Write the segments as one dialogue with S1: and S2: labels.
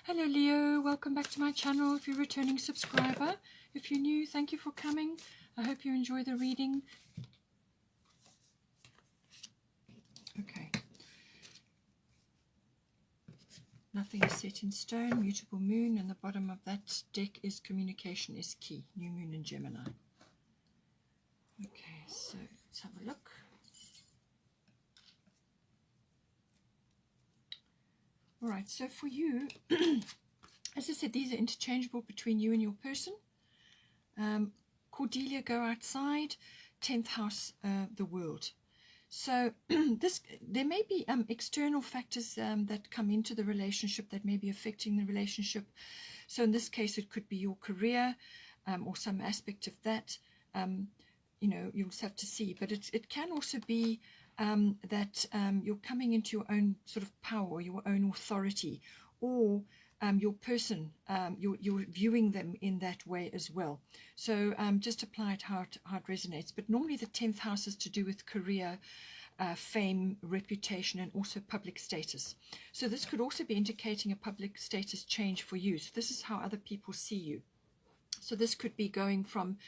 S1: Hello Leo, welcome back to my channel if you're a returning subscriber. If you're new, thank you for coming. I hope you enjoy the reading. Okay. Nothing is set in stone, mutable moon, and the bottom of that deck is communication is key. New moon in Gemini. Okay, so let's have a look. All right, so for you, as I said, these are interchangeable between you and your person. Cordelia, go outside. 10th house, the world. So there may be external factors that come into the relationship that may be affecting the relationship. So in this case, it could be your career or some aspect of that. You know, you'll just have to see. But it can also be that you're coming into your own sort of power, your own authority, or your person, you're viewing them in that way as well. So just apply it how it resonates. But normally the 10th house is to do with career, fame, reputation, and also public status. So this could also be indicating a public status change for you. So this is how other people see you. So this could be going from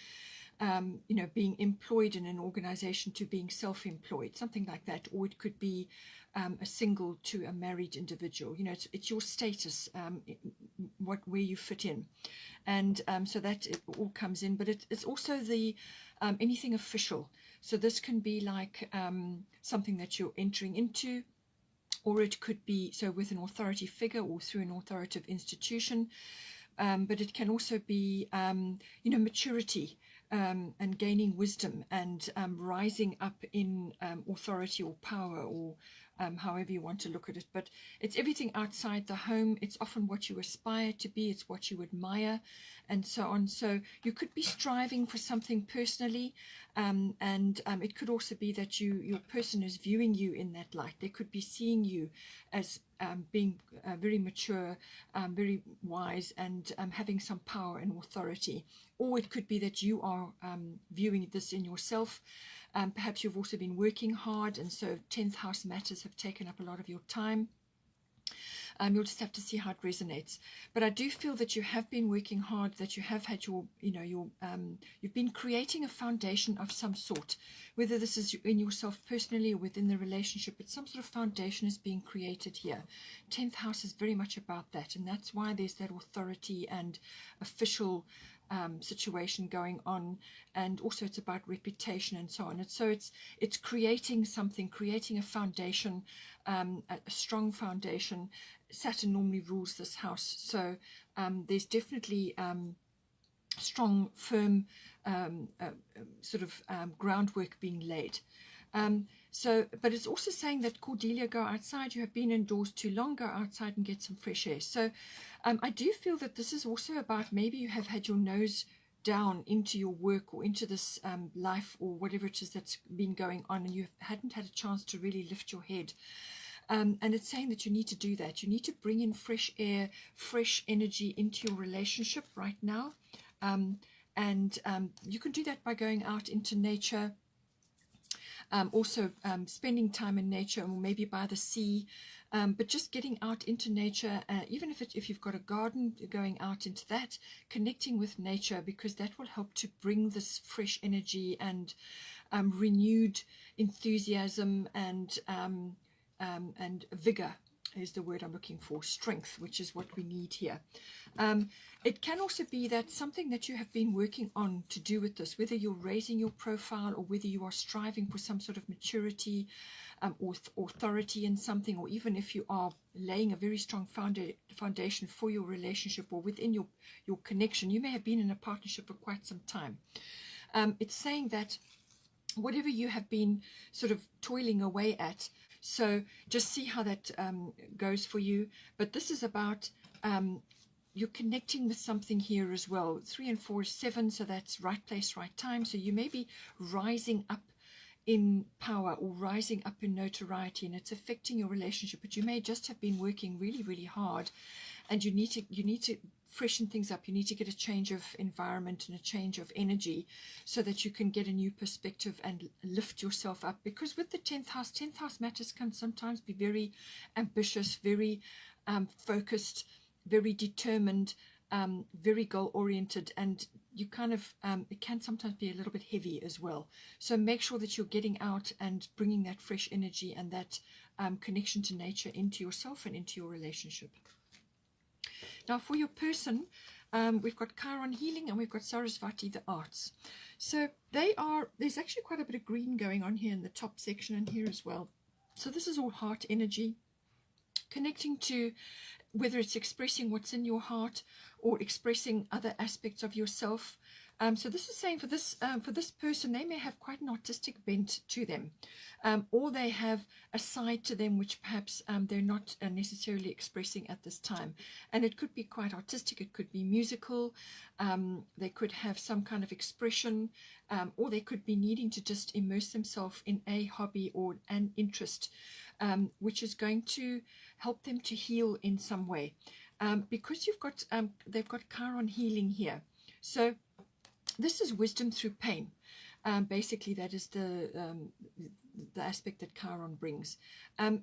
S1: you know, being employed in an organization to being self-employed, something like that. Or it could be a single to a married individual. You know, it's your status, where you fit in. And so that it all comes in. But it's also the anything official. So this can be like something that you're entering into, or it could be so with an authority figure or through an authoritative institution. But it can also be, you know, maturity. And gaining wisdom and rising up in authority or power, or however you want to look at it. But it's everything outside the home. It's often what you aspire to be. It's what you admire, and so on. So you could be striving for something personally, and it could also be that your person is viewing you in that light. They could be seeing you as being very mature, very wise, and having some power and authority. Or it could be that you are viewing this in yourself. Perhaps you've also been working hard, and so 10th house matters have taken up a lot of your time. You'll just have to see how it resonates. But I do feel that you have been working hard, that you have had your, you know, you've been creating a foundation of some sort. Whether this is in yourself personally or within the relationship, it's some sort of foundation is being created here. 10th house is very much about that, and that's why there's that authority and official situation going on, and also it's about reputation and so on. And so it's creating something, creating a foundation, a strong foundation. Saturn normally rules this house, so there's definitely strong, firm sort of groundwork being laid. So, but it's also saying that Cordelia, go outside. You have been indoors too long. Go outside and get some fresh air. So I do feel that this is also about maybe you have had your nose down into your work or into this life or whatever it is that's been going on, and you hadn't had a chance to really lift your head. And it's saying that you need to do that. You need to bring in fresh air, fresh energy into your relationship right now. And you can do that by going out into nature. Also spending time in nature, or maybe by the sea, but just getting out into nature, even if you've got a garden, going out into that, connecting with nature, because that will help to bring this fresh energy and renewed enthusiasm and vigor is the word I'm looking for, strength, which is what we need here. It can also be that something that you have been working on to do with this, whether you're raising your profile or whether you are striving for some sort of maturity or authority in something, or even if you are laying a very strong foundation for your relationship or within your connection. You may have been in a partnership for quite some time. It's saying that whatever you have been sort of toiling away at, so just see how that goes for you. But this is about you're connecting with something here as well. 3 and 4 is 7, so that's right place, right time. So you may be rising up in power or rising up in notoriety, and it's affecting your relationship. But you may just have been working really, really hard, and you need to freshen things up. You need to get a change of environment and a change of energy so that you can get a new perspective and lift yourself up. Because with the 10th house matters can sometimes be very ambitious, very focused, very determined, very goal-oriented, and you kind of, it can sometimes be a little bit heavy as well. So make sure that you're getting out and bringing that fresh energy and that connection to nature into yourself and into your relationship. Now for your person, we've got Chiron healing and we've got Sarasvati, the arts. So there's actually quite a bit of green going on here in the top section and here as well. So this is all heart energy, connecting to whether it's expressing what's in your heart or expressing other aspects of yourself. So this is saying for this person, they may have quite an artistic bent to them, or they have a side to them which perhaps they're not necessarily expressing at this time. And it could be quite artistic, it could be musical, they could have some kind of expression, or they could be needing to just immerse themselves in a hobby or an interest, which is going to help them to heal in some way. Because they've got Chiron healing here. So this is wisdom through pain. Basically, that is the aspect that Chiron brings.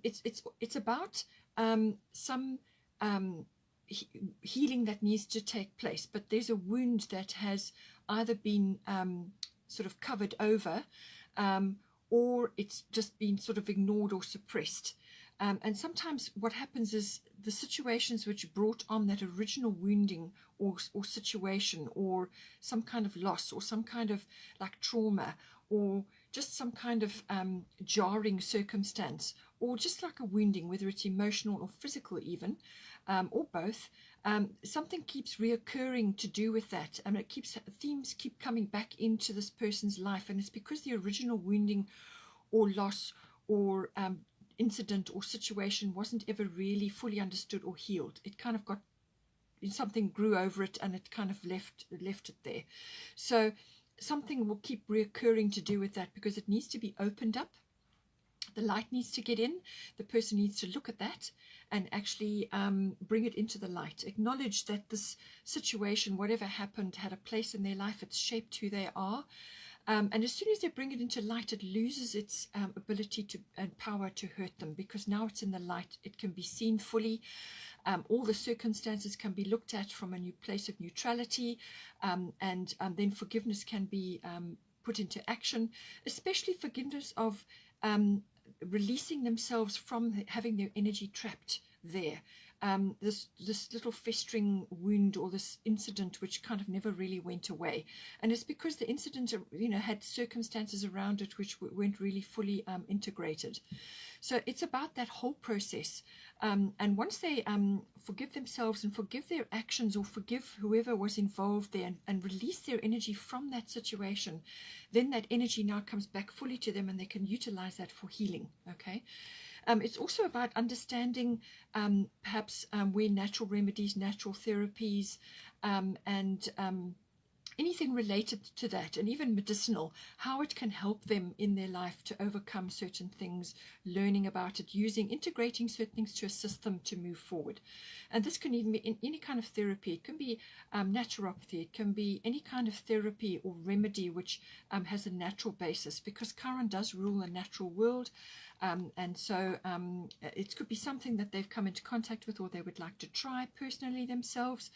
S1: It's about some healing that needs to take place, but there's a wound that has either been sort of covered over, or it's just been sort of ignored or suppressed. And sometimes what happens is the situations which brought on that original wounding or situation, or some kind of loss, or some kind of like trauma, or just some kind of jarring circumstance, or just like a wounding, whether it's emotional or physical even, or both, something keeps reoccurring to do with that, and themes keep coming back into this person's life, and it's because the original wounding or loss or incident or situation wasn't ever really fully understood or healed. It kind of got, something grew over it and it kind of left it there. So something will keep reoccurring to do with that, because it needs to be opened up. The light needs to get in. The person needs to look at that and actually bring it into the light. Acknowledge that this situation, whatever happened, had a place in their life. It's shaped who they are. And as soon as they bring it into light, it loses its ability to and power to hurt them, because now it's in the light. It can be seen fully. All the circumstances can be looked at from a new place of neutrality, and then forgiveness can be put into action, especially forgiveness of releasing themselves from having their energy trapped there. This little festering wound or this incident which kind of never really went away, and it's because the incident, had circumstances around it which weren't really fully integrated. So it's about that whole process, and once they forgive themselves and forgive their actions, or forgive whoever was involved there, and release their energy from that situation, then that energy now comes back fully to them and they can utilize that for healing. Okay. It's also about understanding perhaps where natural remedies, natural therapies, and anything related to that, and even medicinal, how it can help them in their life to overcome certain things, learning about it, integrating certain things to assist them to move forward. And this can even be in any kind of therapy. It can be naturopathy, it can be any kind of therapy or remedy which has a natural basis, because Chiron does rule the natural world. And so it could be something that they've come into contact with, or they would like to try personally themselves,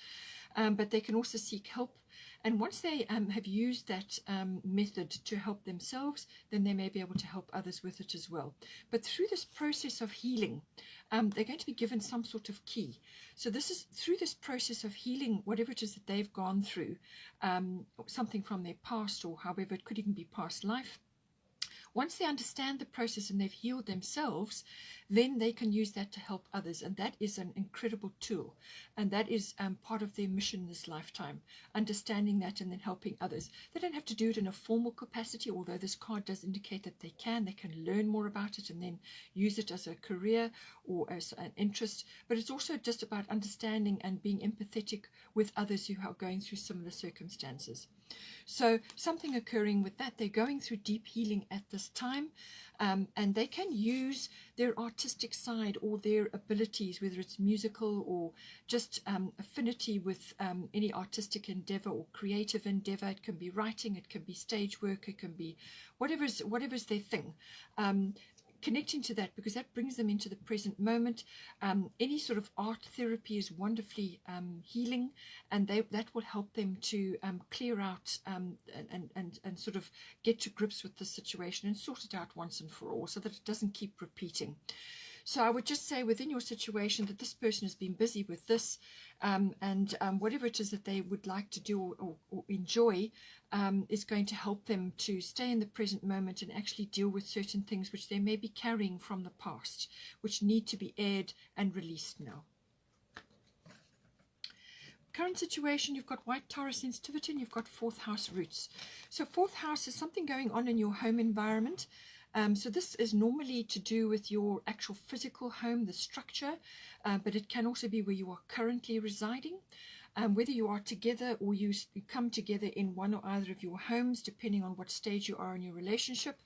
S1: but they can also seek help. And once they have used that method to help themselves, then they may be able to help others with it as well. But through this process of healing, they're going to be given some sort of key. So this is through this process of healing, whatever it is that they've gone through, something from their past, or however it could even be past life. Once they understand the process and they've healed themselves, then they can use that to help others. And that is an incredible tool. And that is part of their mission this lifetime, understanding that and then helping others. They don't have to do it in a formal capacity, although this card does indicate that they can. They can learn more about it and then use it as a career or as an interest. But it's also just about understanding and being empathetic with others who are going through similar circumstances. So something occurring with that, they're going through deep healing at this time, and they can use their artistic side or their abilities, whether it's musical or just affinity with any artistic endeavor or creative endeavor. It can be writing, it can be stage work, it can be whatever's their thing. connecting to that, because that brings them into the present moment. Any sort of art therapy is wonderfully healing, and that will help them to clear out and sort of get to grips with the situation and sort it out once and for all, so that it doesn't keep repeating. So I would just say within your situation that this person has been busy with this, and whatever it is that they would like to do or enjoy is going to help them to stay in the present moment and actually deal with certain things which they may be carrying from the past, which need to be aired and released now. Current situation, you've got white Taurus sensitivity and you've got fourth house roots. So fourth house is something going on in your home environment. So this is normally to do with your actual physical home, the structure, but it can also be where you are currently residing. Whether you are together or you come together in one or either of your homes, depending on what stage you are in your relationship,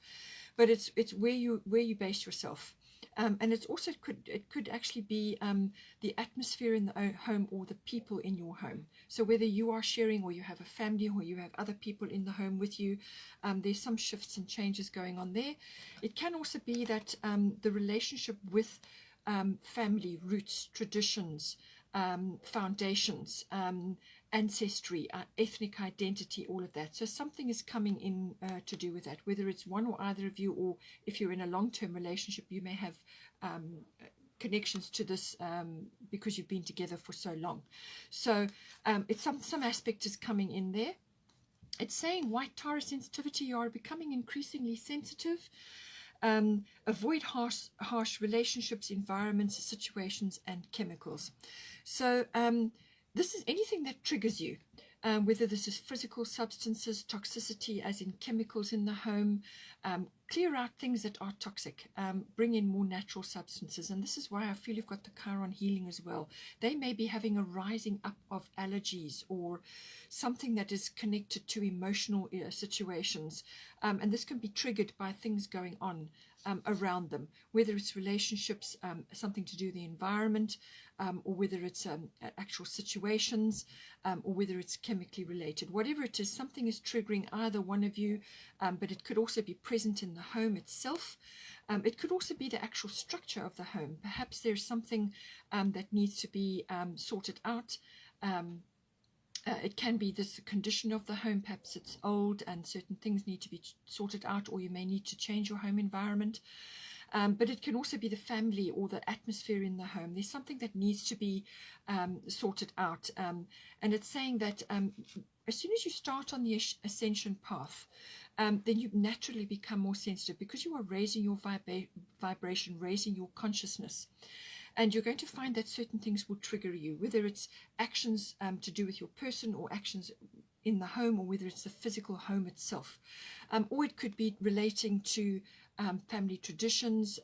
S1: but it's where you base yourself. And it's also it could actually be the atmosphere in the home or the people in your home. So whether you are sharing or you have a family or you have other people in the home with you, there's some shifts and changes going on there. It can also be that the relationship with family, roots, traditions, foundations, ancestry, ethnic identity, all of that. So something is coming in to do with that, whether it's one or either of you, or if you're in a long-term relationship, you may have connections to this because you've been together for so long. So it's some aspect is coming in there. It's saying white Taurus sensitivity, you are becoming increasingly sensitive. Avoid harsh relationships, environments, situations, and chemicals. So this is anything that triggers you, whether this is physical substances, toxicity as in chemicals in the home. Clear out things that are toxic, bring in more natural substances. And this is why I feel you've got the Chiron healing as well. They may be having a rising up of allergies or something that is connected to emotional situations. And this can be triggered by things going on around them, whether it's relationships, something to do with the environment, or whether it's actual situations, or whether it's chemically related. Whatever it is, something is triggering either one of you, but it could also be present in the home itself. It could also be the actual structure of the home. Perhaps there's something that needs to be sorted out. It can be this condition of the home, perhaps it's old and certain things need to be sorted out, or you may need to change your home environment. But it can also be the family or the atmosphere in the home. There's something that needs to be sorted out. And it's saying that as soon as you start on the ascension path, then you naturally become more sensitive because you are raising your vibration, raising your consciousness. And you're going to find that certain things will trigger you, whether it's actions to do with your person or actions in the home, or whether it's the physical home itself. Or it could be relating to family traditions,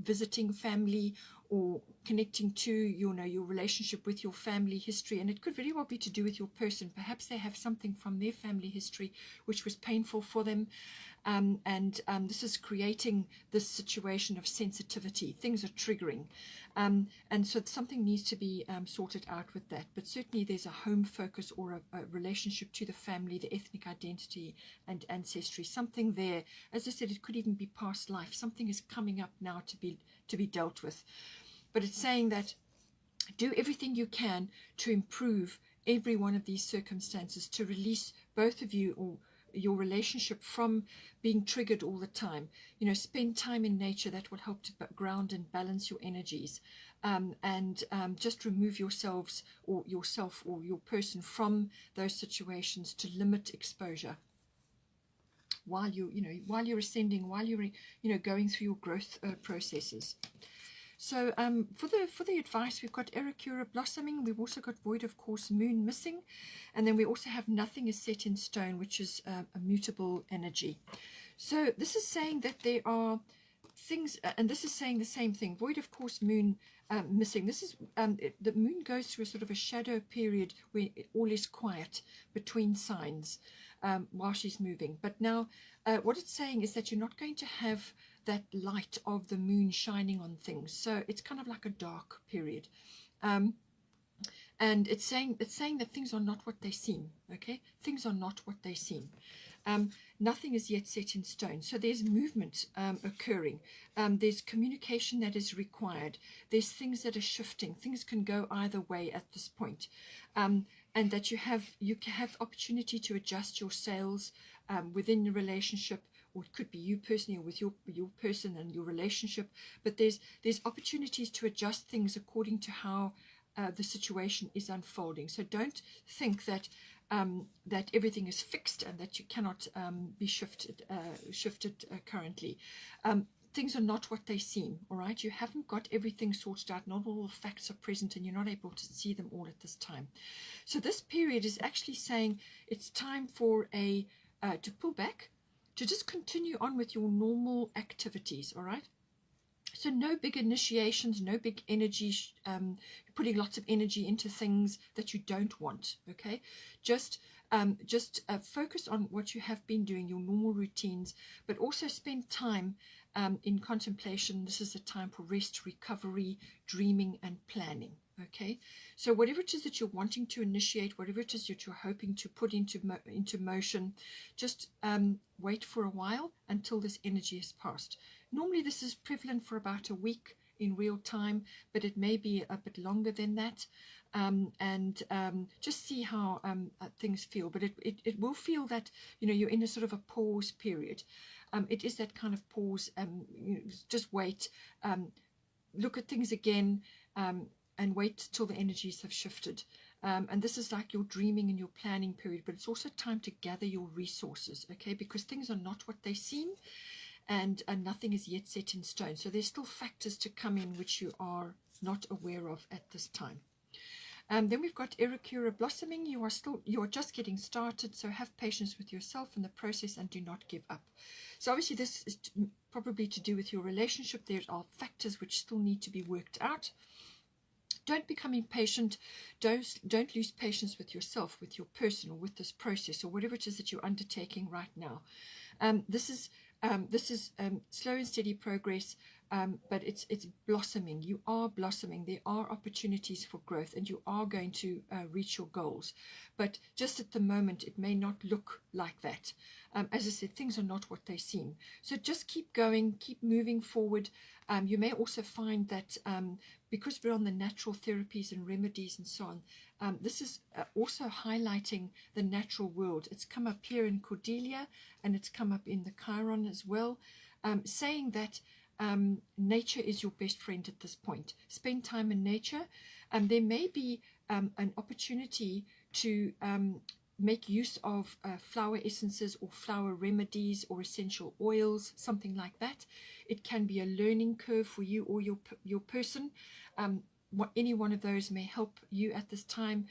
S1: visiting family, or connecting to your relationship with your family history. And it could very well be to do with your person. Perhaps they have something from their family history which was painful for them. And this is creating this situation of sensitivity. Things are triggering. And so something needs to be sorted out with that. But certainly there's a home focus or a relationship to the family, the ethnic identity and ancestry. Something there. As I said, it could even be past life. Something is coming up now to be dealt with. But it's saying that do everything you can to improve every one of these circumstances, to release both of you or your relationship from being triggered all the time. Spend time in nature. That will help to ground and balance your energies, and just remove yourselves or yourself or your person from those situations to limit exposure while you're ascending, while you're going through your growth processes. So for the advice, we've got Ericura blossoming. We've also got void of course moon missing, and then we also have nothing is set in stone, which is a mutable energy. So this is saying that there are things, and this is saying the same thing. Void of course moon missing. This is the moon goes through a sort of a shadow period where all is quiet between signs while she's moving. But now what it's saying is that you're not going to have that light of the moon shining on things. So it's kind of like a dark period. And it's saying that things are not what they seem. Okay, things are not what they seem. Nothing is yet set in stone. So there's movement occurring. There's communication that is required. There's things that are shifting. Things can go either way at this point. And that you have opportunity to adjust your sails within the relationship, or it could be you personally or with your person and your relationship. But there's opportunities to adjust things according to how the situation is unfolding. So don't think that that everything is fixed and that you cannot be shifted currently. Things are not what they seem, all right? You haven't got everything sorted out. Not all the facts are present, and you're not able to see them all at this time. So this period is actually saying it's time for to pull back, to just continue on with your normal activities, all right? So no big initiations, no big energy, putting lots of energy into things that you don't want, okay? Just focus on what you have been doing, your normal routines, but also spend time in contemplation. This is a time for rest, recovery, dreaming, and planning, okay? So whatever it is that you're wanting to initiate, whatever it is that you're hoping to put into motion, just wait for a while until this energy has passed. Normally this is prevalent for about a week in real time, but it may be a bit longer than that. Just see how things feel. But it will feel that, you know, you're in a sort of a pause period. It is that kind of pause. Just wait, look at things again, and wait till the energies have shifted. And this is like your dreaming and your planning period, but it's also time to gather your resources, okay? Because things are not what they seem, and nothing is yet set in stone. So there's still factors to come in which you are not aware of at this time. Then we've got Ericura blossoming. You are just getting started, so have patience with yourself in the process and do not give up. So obviously this is probably to do with your relationship. There are factors which still need to be worked out. Don't become impatient. Don't lose patience with yourself, with your person, or with this process, or whatever it is that you're undertaking right now. This is slow and steady progress, but it's blossoming. You are blossoming. There are opportunities for growth, and you are going to reach your goals. But just at the moment, it may not look like that. As I said, things are not what they seem. So just keep going, keep moving forward. You may also find that because we're on the natural therapies and remedies and so on, this is also highlighting the natural world. It's come up here in Cordelia, and it's come up in the Chiron as well, saying that nature is your best friend at this point. Spend time in nature. There may be an opportunity to make use of flower essences or flower remedies or essential oils, something like that. It can be a learning curve for you or your person. Any one of those may help you at this time,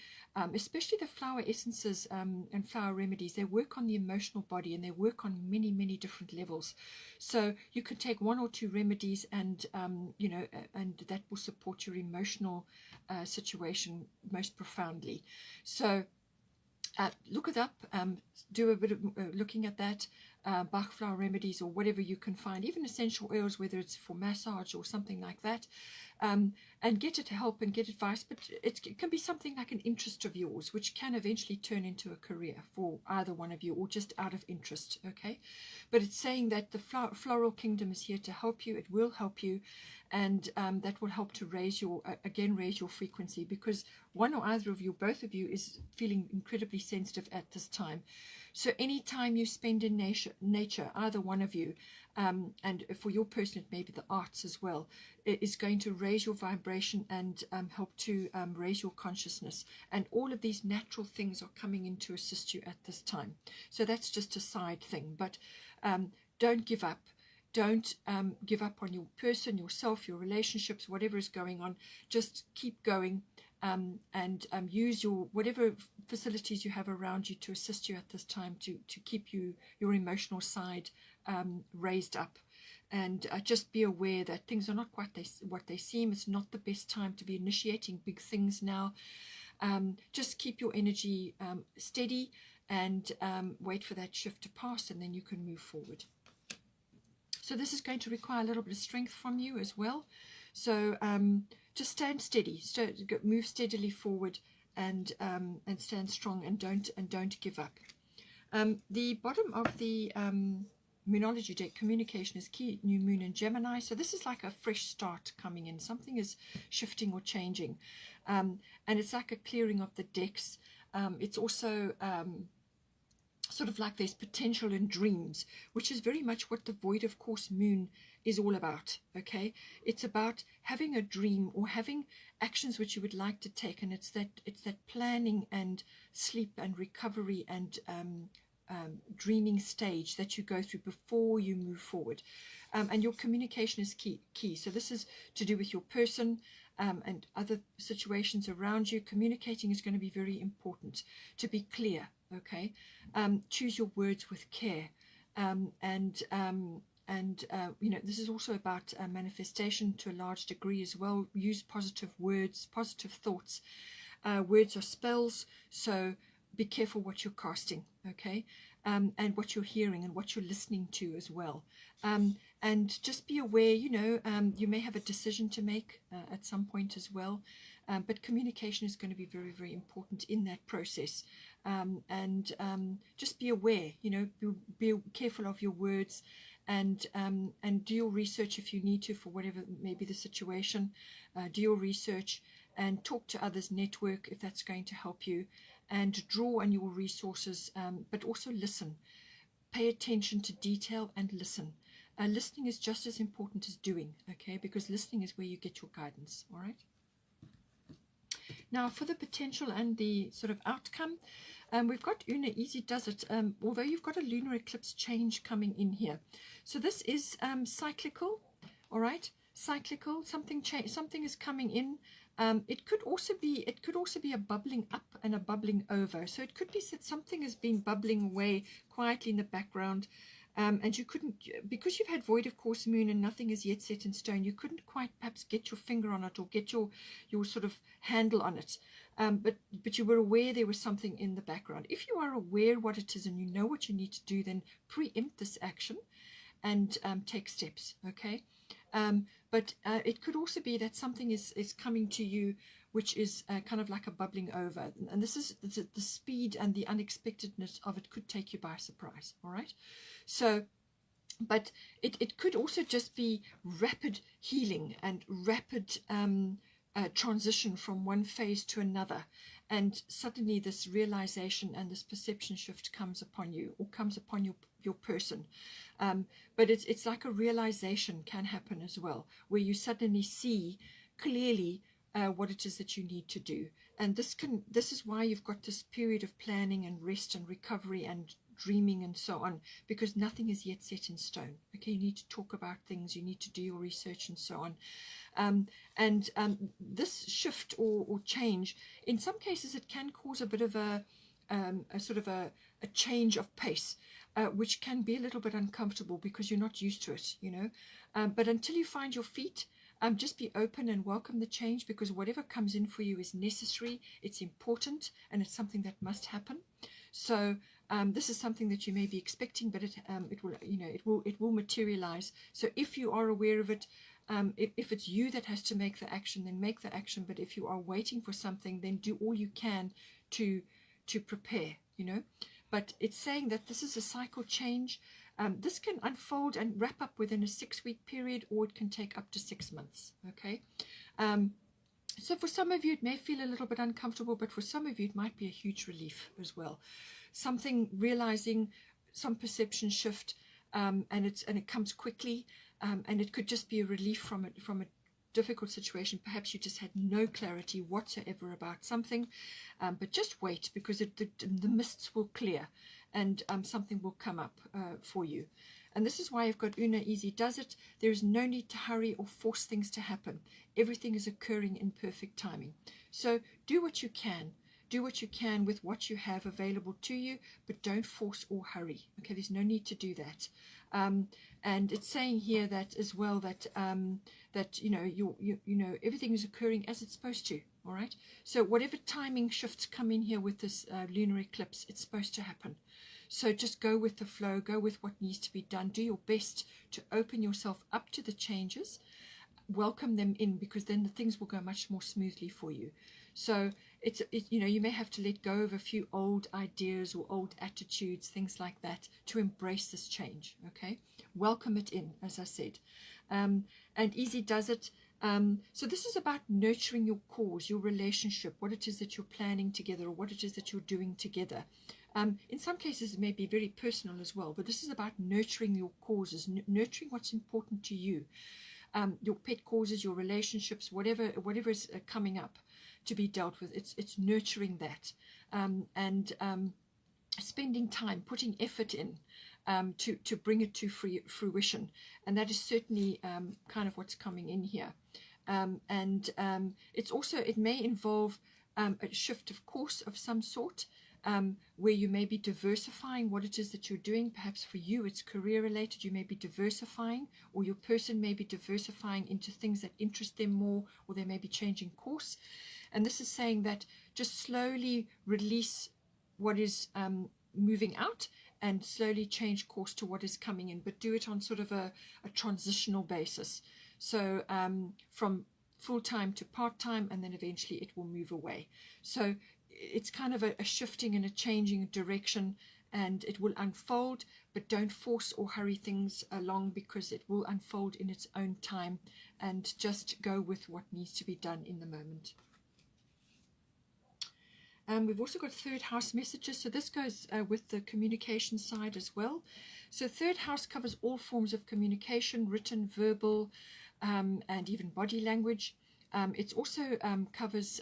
S1: especially the flower essences and flower remedies. They work on the emotional body, and they work on many, many different levels. So you can take one or two remedies, and and that will support your emotional situation most profoundly. So look it up, do a bit of looking at that, Bach flower remedies or whatever you can find, even essential oils, whether it's for massage or something like that, and get it help and get advice. But it can be something like an interest of yours, which can eventually turn into a career for either one of you, or just out of interest, okay? But it's saying that the floral kingdom is here to help you. It will help you, and that will help to raise your frequency, because one or either of you, both of you, is feeling incredibly sensitive at this time. So any time you spend in nature, either one of you, and for your person it may be the arts as well, it is going to raise your vibration and help to raise your consciousness. And all of these natural things are coming in to assist you at this time. So that's just a side thing. But don't give up. Don't give up on your person, yourself, your relationships, whatever is going on. Just keep going. And use your whatever facilities you have around you to assist you at this time to keep your emotional side raised up. And just be aware that things are not quite what they seem. It's not the best time to be initiating big things now. Just keep your energy steady, and wait for that shift to pass, and then you can move forward. So this is going to require a little bit of strength from you as well. So just stand steady, move steadily forward, and stand strong, and don't give up. The bottom of the Moonology deck, communication is key, new moon in Gemini. So this is like a fresh start coming in. Something is shifting or changing. And it's like a clearing of the decks. It's also sort of like there's potential in dreams, which is very much what the void of course moon is all about. Okay, it's about having a dream or having actions which you would like to take, and it's that planning and sleep and recovery and dreaming stage that you go through before you move forward. And your communication is key. So this is to do with your person and other situations around you. Communicating is going to be very important, to be clear. Okay, choose your words with care, and you know, this is also about manifestation to a large degree as well. Use positive words, positive thoughts. Words are spells, so be careful what you're casting, okay, and what you're hearing and what you're listening to as well. And just be aware, you know, you may have a decision to make at some point as well, but communication is going to be very, very important in that process. And just be aware, you know, be careful of your words, and do your research if you need to for whatever may be the situation. Do your research and talk to others, network if that's going to help you, and draw on your resources, but also listen. Pay attention to detail and listen. Listening is just as important as doing, okay, because listening is where you get your guidance. All right. Now for the potential and the sort of outcome, we've got Una Easy Does It, although you've got a lunar eclipse change coming in here. So this is cyclical, all right, cyclical, something is coming in. It could also be a bubbling up and a bubbling over. So it could be that something has been bubbling away quietly in the background, and you couldn't, because you've had void of course moon and nothing is yet set in stone, you couldn't quite perhaps get your finger on it or get your sort of handle on it, but you were aware there was something in the background. If you are aware what it is and you know what you need to do, then preempt this action and take steps, okay. But it could also be that something is coming to you which is kind of like a bubbling over, and this is the speed and the unexpectedness of it could take you by surprise. All right, so but it could also just be rapid healing and rapid transition from one phase to another, and suddenly this realization and this perception shift comes upon you, or comes upon your person. But it's like a realization can happen as well, where you suddenly see clearly what it is that you need to do. And this is why you've got this period of planning and rest and recovery and dreaming and so on, because nothing is yet set in stone. Okay, you need to talk about things, you need to do your research and so on. This shift or change, in some cases it can cause a bit of a sort of a change of pace, which can be a little bit uncomfortable because you're not used to it, you know. But until you find your feet, just be open and welcome the change, because whatever comes in for you is necessary, it's important, and it's something that must happen. So this is something that you may be expecting, but it will, you know, it will materialize. So if you are aware of it, if it's you that has to make the action, then make the action. But if you are waiting for something, then do all you can to prepare, you know. But it's saying that this is a cycle change. This can unfold and wrap up within a 6-week period, or it can take up to 6 months. Okay. So for some of you, it may feel a little bit uncomfortable, but for some of you, it might be a huge relief as well. Something realizing, some perception shift, and it comes quickly, and it could just be a relief from a difficult situation. Perhaps you just had no clarity whatsoever about something, but just wait, because the mists will clear, and something will come up for you. And this is why I've got Una Easy Does It. There is no need to hurry or force things to happen. Everything is occurring in perfect timing. So do what you can. Do what you can with what you have available to you, but don't force or hurry. Okay, there's no need to do that. And it's saying here that as well that that you know everything is occurring as it's supposed to. All right. So whatever timing shifts come in here with this lunar eclipse, it's supposed to happen. So just go with the flow, go with what needs to be done. Do your best to open yourself up to the changes, welcome them in, because then the things will go much more smoothly for you. So you know, you may have to let go of a few old ideas or old attitudes, things like that, to embrace this change. Okay, welcome it in, as I said. And easy does it. So this is about nurturing your cause, your relationship, what it is that you're planning together, or what it is that you're doing together. In some cases, it may be very personal as well, but this is about nurturing your causes, nurturing what's important to you, your pet causes, your relationships, whatever is coming up to be dealt with. It's nurturing that, and spending time, putting effort in to bring it to fruition, and that is certainly kind of what's coming in here. It's also, it may involve a shift of course of some sort, where you may be diversifying what it is that you're doing. Perhaps for you it's career related, you may be diversifying, or your person may be diversifying into things that interest them more, or they may be changing course. And this is saying that just slowly release what is moving out and slowly change course to what is coming in, but do it on sort of a transitional basis. So from full-time to part-time, and then eventually it will move away. So it's kind of a shifting and a changing direction, and it will unfold, but don't force or hurry things along, because it will unfold in its own time, and just go with what needs to be done in the moment. We've also got third house messages, so this goes with the communication side as well. So third house covers all forms of communication, written, verbal, and even body language. It also covers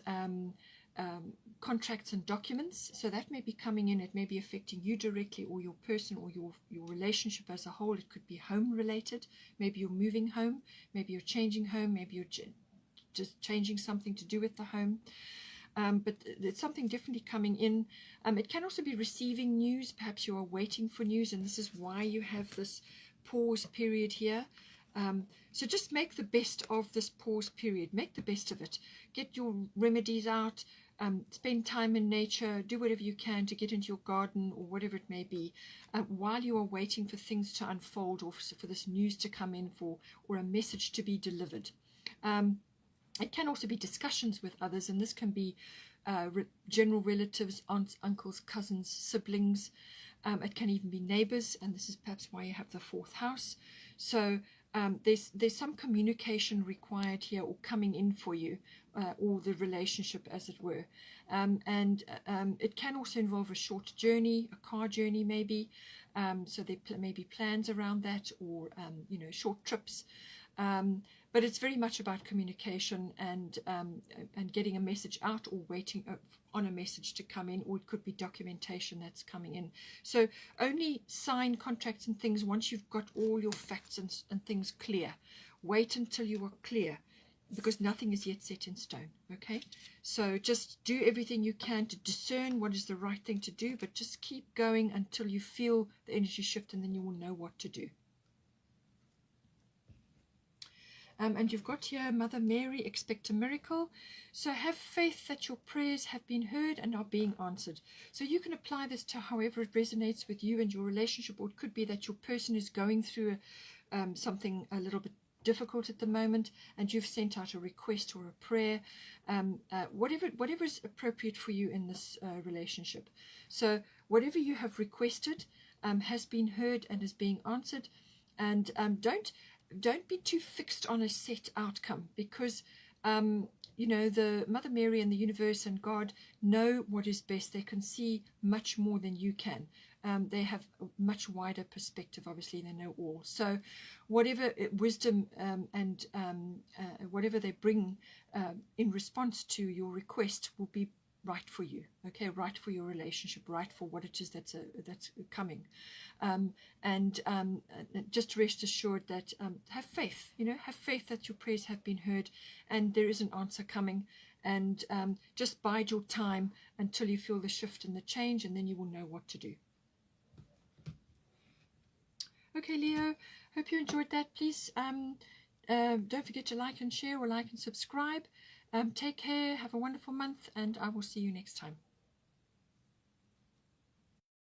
S1: contracts and documents, so that may be coming in, it may be affecting you directly, or your person, or your relationship as a whole. It could be home related, maybe you're moving home, maybe you're changing home, maybe you're just changing something to do with the home. But it's something definitely coming in. It can also be receiving news. Perhaps you are waiting for news, and this is why you have this pause period here. So just make the best of this pause period. Make the best of it. Get your remedies out. Spend time in nature. Do whatever you can to get into your garden or whatever it may be, while you are waiting for things to unfold, or for this news to come in, or a message to be delivered. It can also be discussions with others, and this can be general relatives, aunts, uncles, cousins, siblings. It can even be neighbors, and this is perhaps why you have the fourth house. So there's some communication required here, or coming in for you, or the relationship, as it were. It can also involve a short journey, a car journey maybe. So there may be plans around that, or short trips. But it's very much about communication and getting a message out, or waiting on a message to come in, or it could be documentation that's coming in. So only sign contracts and things once you've got all your facts and things clear. Wait until you are clear, because nothing is yet set in stone. Okay, so just do everything you can to discern what is the right thing to do, but just keep going until you feel the energy shift, and then you will know what to do. And you've got here, Mother Mary, expect a miracle. So have faith that your prayers have been heard and are being answered. So you can apply this to however it resonates with you and your relationship, or it could be that your person is going through something a little bit difficult at the moment, and you've sent out a request or a prayer, whatever is appropriate for you in this relationship. So whatever you have requested has been heard and is being answered. And don't be too fixed on a set outcome, because the Mother Mary and the universe and God know what is best. They can see much more than you can. They have a much wider perspective. Obviously, they know all. So whatever wisdom and whatever they bring in response to your request will be right for you, okay, right for your relationship, right for what it is that's coming. Just rest assured that have faith, have faith that your prayers have been heard and there is an answer coming, and just bide your time until you feel the shift and the change, and then you will know what to do. Okay, Leo, hope you enjoyed that. Please don't forget to like and share, or like and subscribe. Take care, have a wonderful month, and I will see you next time.